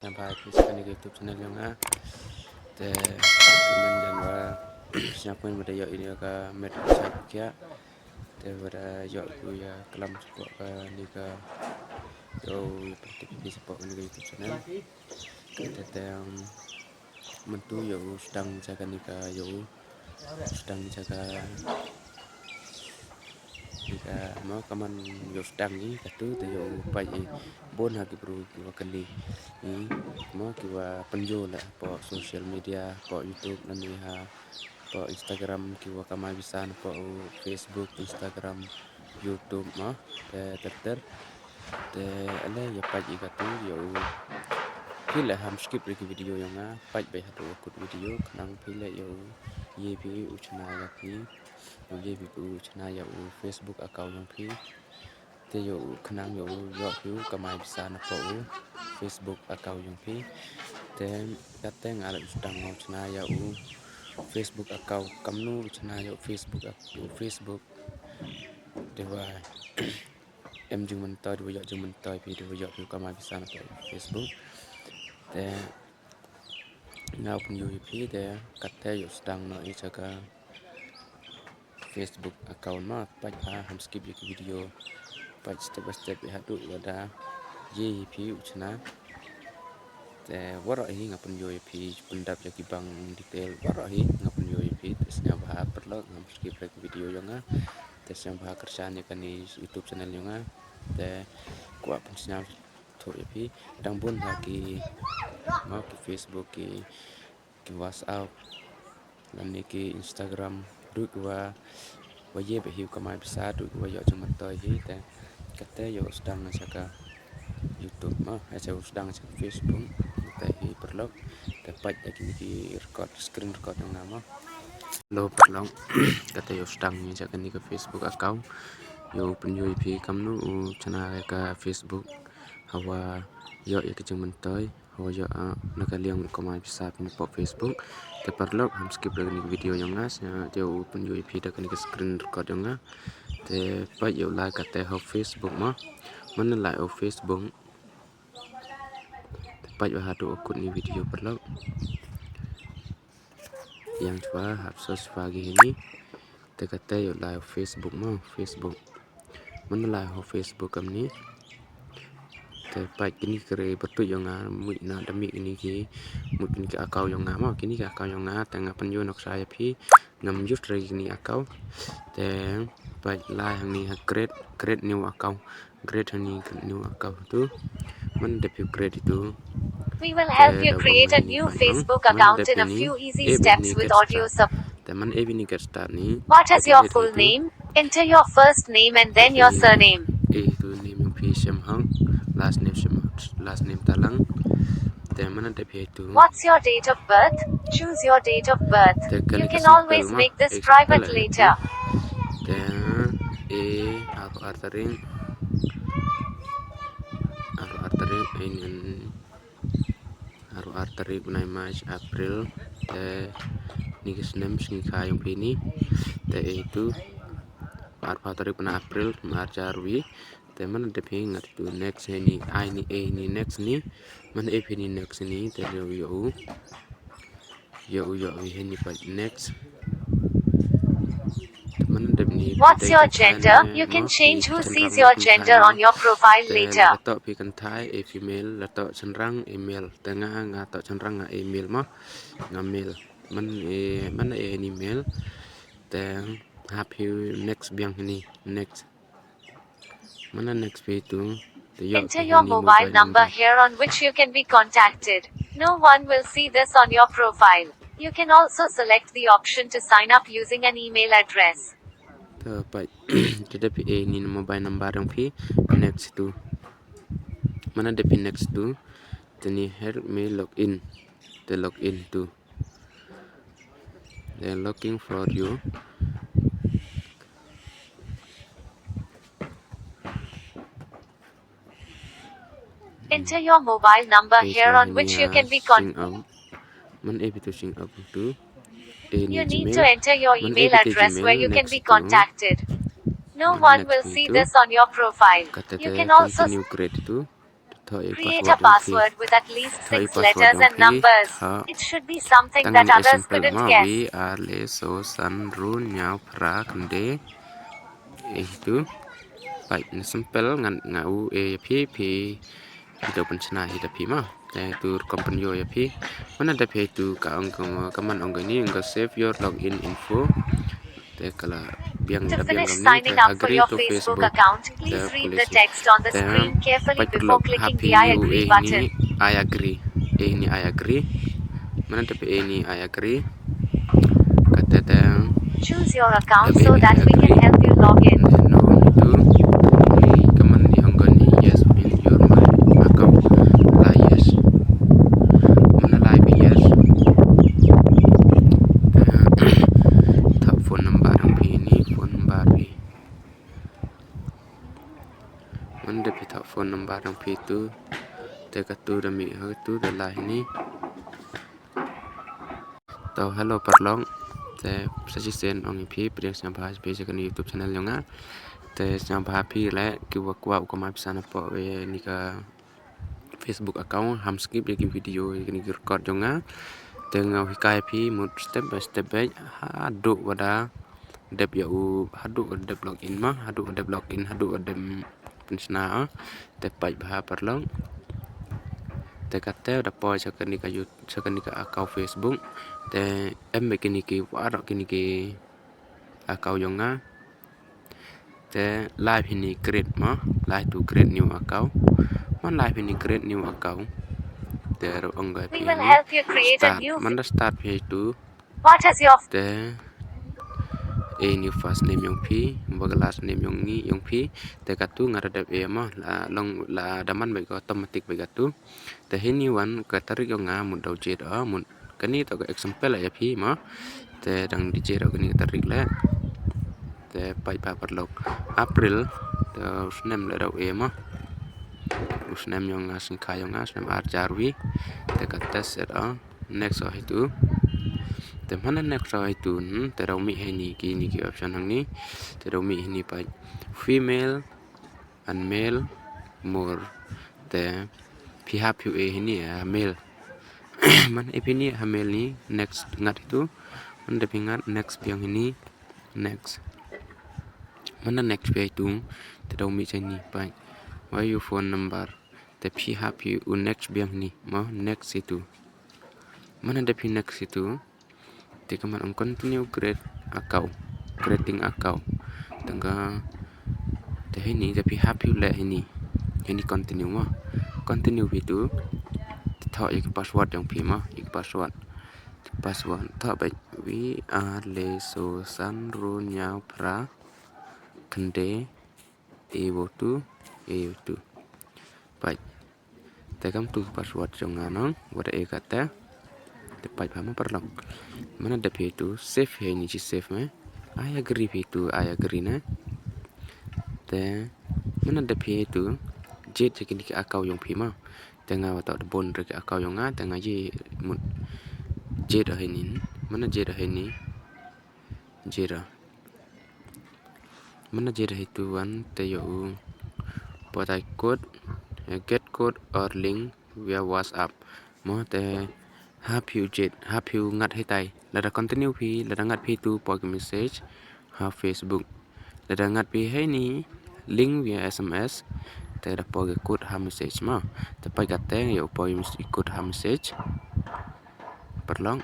Sampai kisahkan di YouTube channel yang te teman janwa siapa yang berada ini ke media sosial te berada ku ya kelam support ke ni ke yo seperti support ni ke YouTube channel te yang mentu yo sedang jaga ni ke yo sedang jaga jika mau kaman yo sedang ni katu te yo pai bon hagi bro kiwa kali ni mau kiwa penjual po social media po YouTube dan ha po Instagram kiwa kamai bisa po Facebook Instagram YouTube mah ter te ale ya pai katu yo pila ham skip lagi video yang pai bai hatu kut video kanang pila yo ye bi uchna lagi ye bi uchna ya Facebook account yang pi te yo kanang yo view kamai bisa na po Facebook account yang pi te kateng ala sedang uchna ya Facebook account kamnu uchna ya Facebook dewa em jung mentoy dewa yo jung mentoy pi dewa yo view kamai bisa na po Facebook te ngau pun UP te kata yo sedang no jaga Facebook account mah pai ham skip video pai step by step hadu ada YP uchna te waro hi ngapun UP pendap jaki bang detail waro hi ngapun UP tesnya bah perlu ngam skip video yo nga tesnya bah kerjaan ni kan YouTube channel yo nga te kuat pun sinyal to UP dang bun lagi mau ke Facebook ki WhatsApp dan ki Instagram du wa ye be hiu kamai bisa du wa yo cuma toy hi te kata yo sedang jaga YouTube mah aja sedang jaga Facebook te hi perlu dapat lagi ni record screen record yang nama lo perlu kata yo sedang jaga ni ke Facebook account yo pun yo ip kamnu channel ke Facebook hawa yo ke cuma toy yo nakaliang kamai bisa pin po Facebook te perlu ham skip lagi ni video yang ngas yo pun yo ip dak ni screen record yang te pa yo like kate ho Facebook mah mana like ho Facebook te pa yo hadu akun ni video perlu yang coba hapsos pagi ini te kate yo like Facebook mah Facebook mana like ho Facebook kam ni te pai kini kere betul yang mui na demi ini ki mungkin ke akau yang mau kini ke akau yang tengah penjual nak saya pi ngam just lagi ni akau te pai lai hang ni create new account create ni new account tu man depi create itu We will help you create a new Facebook account in a few easy steps with audio support. Teman ni get start ni. What is your full name? Enter your first name and then your surname. Itu name yang pi sem hang last name talang. Teman depi itu. What's your date of birth? Choose your date of birth. You can always make this private later. Aku artering ini haru arteri bunai March April te ni kesnem sing kayong pini te itu arteri bunai April March Arwi te mana depi ngat tu next ni ini next ni mana ini next ni te yo ini pa next. What's your gender? You can change who sees your gender on your profile later. Lato pi kan thai female lato cenderang email tengah ngato cenderang email mah ngamil man email teng happy next biang ni next mana next pi tu enter your mobile number here on which you can be contacted. No one will see this on your profile. You can also select the option to sign up using an email address. Dapat jadi ni mobile number yang pi next tu mana depi next tu tani help me login the login tu they looking for you enter your mobile number here on which you can be contacted. You need to enter your email address where you can be contacted. No one will see this on your profile. You can also thoi Create password a yang phi password with at least thoi 6 password letters yang and phi numbers. tha It should be something that tangan others example couldn't ma guess. we are le so san ru nyau pra kende itu baik ni simple ngan ngau phi itu pencena hita phi ma tu company yo ya phi mana da phi tu ka kaman ni save your login info te kala biang To da biang finish ni te signing up for agree your to Facebook Facebook account, te please read the policy text on the te screen carefully pai perlu before clicking happy the I you agree ni button. I agree ni I agree mana da phi ni I agree kata te Choose your account da so ni that I we can agree help you log in. no itu ni kaman ni ni yes in your my account lah yes mana live yes tak phone number yang phi ni phone number phi mana phi tak phone number yang phi tu te katu da mi ha tu da lah ni tau hello parlong te suggestion ong phi priang sam bahas phi second YouTube channel yang te sam bahas phi le ki wa kwa ko ma bisa na po we ni ka Facebook account ham skip ye ki video ni ki record jonga te ngau hikai phi mut step by step back hadu wada dep ya u hadu dep login ma hadu dep login hadu dep pensna te pai bah parlong te kate da po second ni ka YouTube second ni ka account Facebook te em me kini ki wa ro kini ki account jonga te live ini create ma live to create new account man live ini create new account te ro ongga We pi will ni help you create a start new. man da start page tu What is your te ni first name yang phi baga last name yang ni yang phi te katu ngarada e ma la long la daman bai ko automatic bai katu te hini wan ka tarik yang mun dau je da mun kani to example ya phi ma te dang di je kani tarik la te pai pa perlok April te usnem le dau e ma usnem yang sing ka yang usnem arjarwi te kata set next itu te mana next itu te rau mi ni ki option hang ni te rau mi ni pa female and male more te pihak pu ni male man ni male ni next ngat itu man de pingat next piang ini next mana next pia itu te rau mi ni pa why you phone number te pihak pu next piang ni ma next itu mana de next itu te kaman on continue create account creating account tangga te ini tapi happy le ini continue ma continue itu thọ ik password yang pi ma ik password thọ bai we are le so san ru nyau pra kende e tu bai te kam tu password jong anong wada e kata te pai pama perlong mana da pi itu save he ni save me I agree itu I agree na te mana da pi itu jet je kini akau yang pi ma tengah watak bon re akau yang tengah je mut jet dah ini mana jet dah ini jet mana jet dah itu wan te yo potai code get code or link via WhatsApp mo te happy jet happy ngat hai tai la continue phi la ngat phi tu po message ha Facebook la ngat phi hai ni link via SMS te da po code ha message ma te pai kate yo po code ha message perlong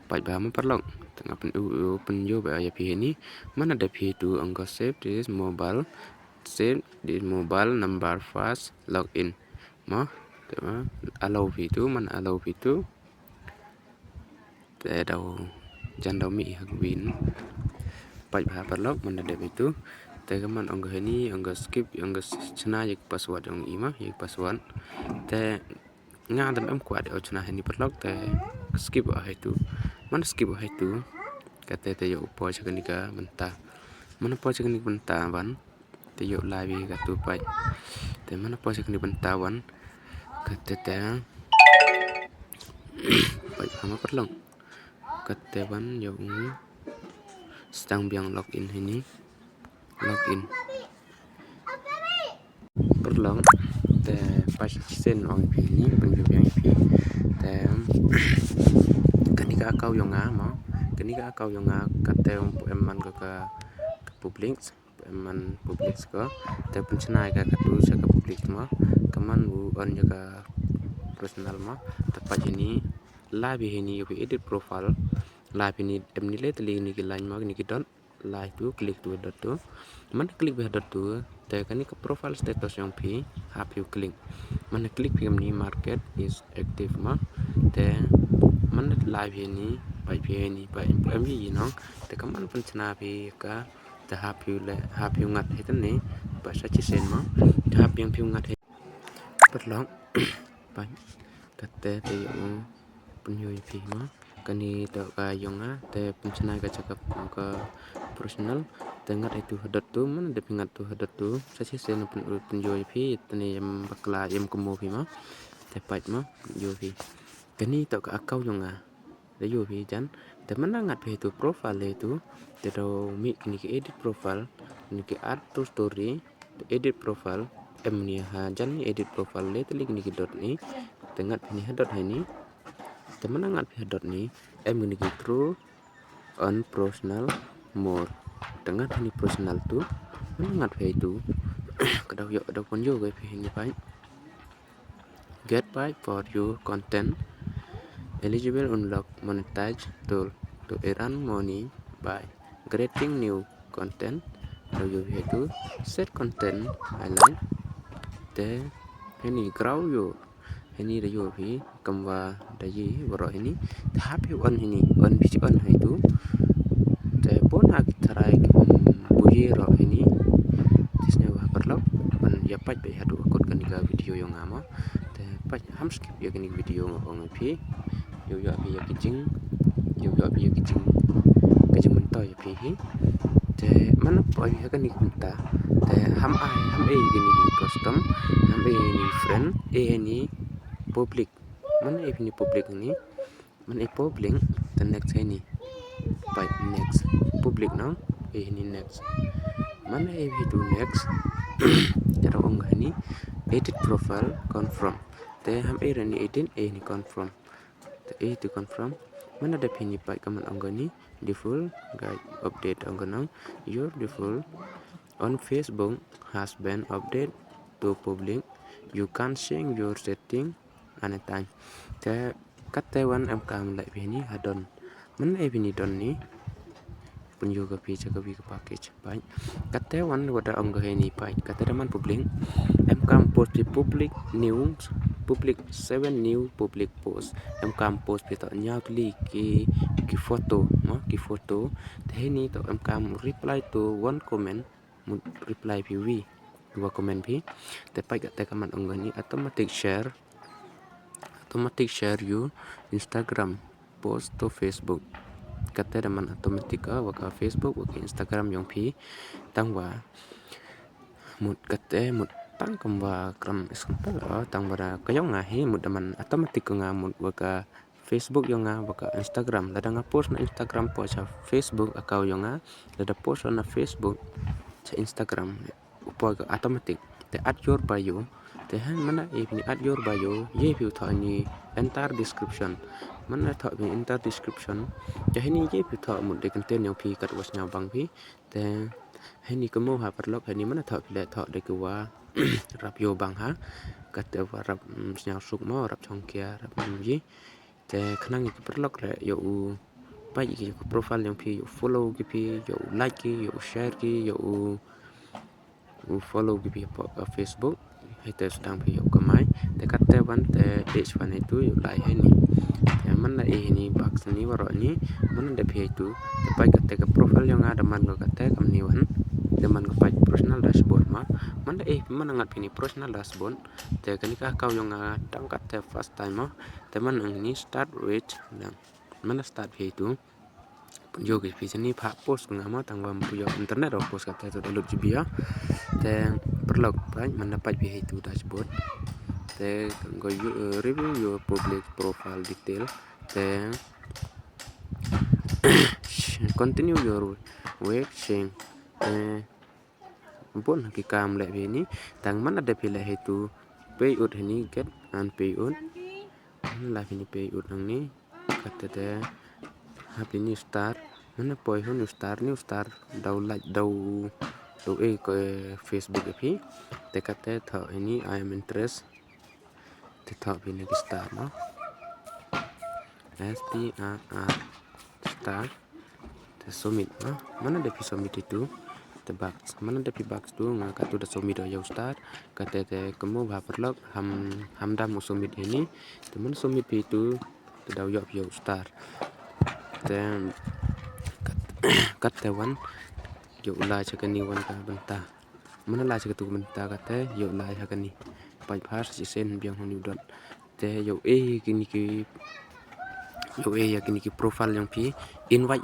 pai ba ma perlong tengah pen yo ba ya phi ni mana da phi tu angka save this mobile save this mobile number first login ma te ma allow phi tu man allow phi tu te đâu jan đâu mi hak win pai ba perlok mana da itu te kaman angka ni angka skip angka chana yek password yang ima yek password te nga dan am kwat o chana ni perlok te skip itu man skip itu kata te yo po chakanika mentah mana po chakanika mentah wan te yo live ka tu pai te mana po chakanika mentah wan kata te pai sama perlong kata wan yo sedang biang login ini login perlong te pas sen ong pi ni penju yang pi te kenika kau yang ma kenika kau yang kate eman ka publik eman publik ko te pencenai ka tu sa ka publik ma kaman bu on jaga personal ma tepat ini live ini yo edit profile live ini emni le teli ni ki line ma ni ki dot live tu klik tu dot tu man klik be dot tu te kani ka profile status yang pi hap you klik man klik pi ni market is active ma te man live ini pai pi ini pai mv no te kaman pencana pi ka te hap you ngat hitan ni bahasa cisen ma hap yang pi ngat perlong pai kate te penyoy pi ma kani to ka yonga te pencana ka cakap ka personal tengat itu hadat tu mana de pingat tu hadat tu sasi sen penyoy pi tani yam bakla yam kemo pi ma te pait ma yo pi kani to ka akau yonga de yo pi jan te mana ngat pi tu profile itu te do mi ni ki edit profile ni ki add to story edit profile ni ha jan ni edit profile le telik ni ki dot ni tengat ni hadat ni teman ngat pi dot ni ni ki true on personal more tengah ni personal tu ngat pi tu kadau yo kadau pun yo pi ni pai get paid for your content eligible unlock monetize tool to earn money by creating new content kadau yo pi tu set content highlight te ini grow yo ini da yo pi kamwa da yi waro ini tahap yo on ini on bi on itu te pun hak tarai buye ro ini tisnya wa perlo man ya pat be hadu akut kan ga video yang ama te pat ham skip ya kan video ngong pi yo ya bi ya kijing kajing mentoy ya pi te mana po ya kan ikta te ham gini custom ham ni friend ni public mana ini public ni mana public the next ini by next public now ini next mana itu next cara onggah ini edit profile confirm te ham ni edit ni confirm te itu confirm mana ada pini pai kaman onggah ni default guide update onggah nang your default on Facebook has been update to public you can change your setting anytime te katewan kam lại pini hadon mana pini don ni punyo ka pi ka package pai katewan wada onggah ni pai kateman public kam post di public news public 7 new public post kam post pi to nyakli ki foto ma ki foto te ni to kam reply to one comment reply pi wi dua komen pi te pai ka kaman onggah ni automatic share you Instagram post to Facebook kata daman automatic waka Facebook waka Instagram yang pi tangwa mut kate mut tang kamba kram example tangwara kayong ngahi mut daman automatic nga mut waka Facebook yang waka Instagram lada nga post na Instagram po sa Facebook akaw yang lada post na Facebook sa Instagram upo automatic te add your bio te han mana ni add your bio ye view tha ni enter description mana tha ni enter description te ni ye view tha mun de content yang pi kat was nya bang pi te ni kemo ha perlok ni mana tha le tha de kwa rap yo bang ha kat wa rap nya suk mo rap chong kia rap ji te khnang ki perlok le yo pai ki profile yang pi yo follow ki pi yo like ki yo share ki yo follow ki pi Facebook hay te sedang pi yo kamai te kat te wan te page wan itu yo lai he ni ya mana ni box ni waro ni mana de pi itu te pai kat te profile yang ada man ko kat te kam ni wan de man ko pai personal dashboard ma mana mana ngat ni personal dashboard te kanika kau yang dang kat te first time ma te man ni start with dan mana start pi itu yo ke pi ni pha post ngama tangwam puyo internet or post kat te to luk jibia te perlok pai mana pai pi itu dashboard te go review your public profile detail te continue your work change pun hakikam le ini tang mana ada pilih itu pay ut ini get and pay ut lah ini pay ut nang ni kata deh hab ini start mana poi hun start dau like dau ke Facebook api te kata thọ ini I am interest te thọ ini start no STR start te submit no mana ada submit itu te box mana ada box tu ngaka tu da submit yo start kata te kamu ba perlok ham dam submit ini teman submit itu te dau yo start te kata wan yo la chakani wan ka benta mana la chakatu benta kata yo la chakani pai phar si sen biang honi dot te yo kini ki yakini ki profile yang pi invite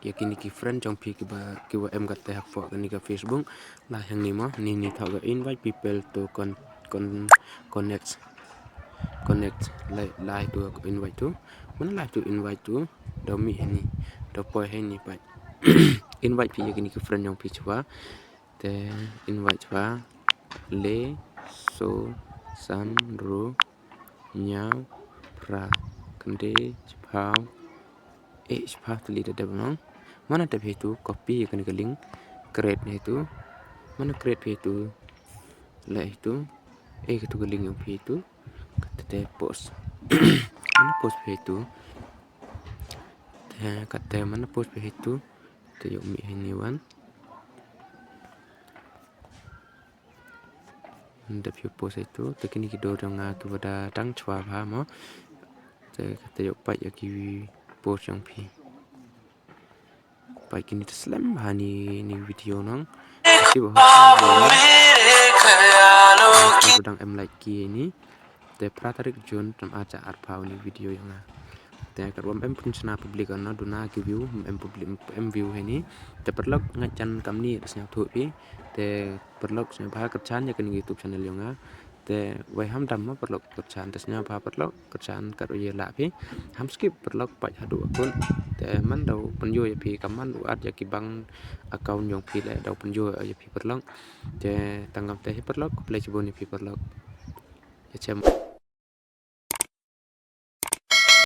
yakini ki friend yang pi ki ba em kata hak fo kani ka Facebook lah yang ni mo ni thau ga invite people to connect like to invite to mana like to invite to do mi ni do poi ni pai invite pi yakini ki friend yang pi chwa te invite chwa le so san ru nyao pra kende chpao chpao tu lida dabang mana tab itu copy yakini ke link create itu mana create itu la itu ke tu link yang itu kata post mana post itu kata mana post itu te yuk mi ini wan nda view post itu te kini kido dong tu pada tang chwa ba mo te kata yuk pai yaki post yang pi pai kini slam hani ni video nang si bahwa sedang em like ini te pratarik John tam aja arpau ni video yang te karom em pun sena publik ana duna ki view em publik em view ini te perlok ngacan kam ni snya thu pi te perlok snya bah kerjaan ya kan YouTube channel yang te wai ham dam perlok kerjaan tesnya bah perlok kerjaan kat ye la pi ham skip perlok pai hadu akun te man dau penjo ya pi kaman uat ya ki bang account yang pi le dau penjo ya pi perlok te tanggam te perlok play chibon pi perlok ya cem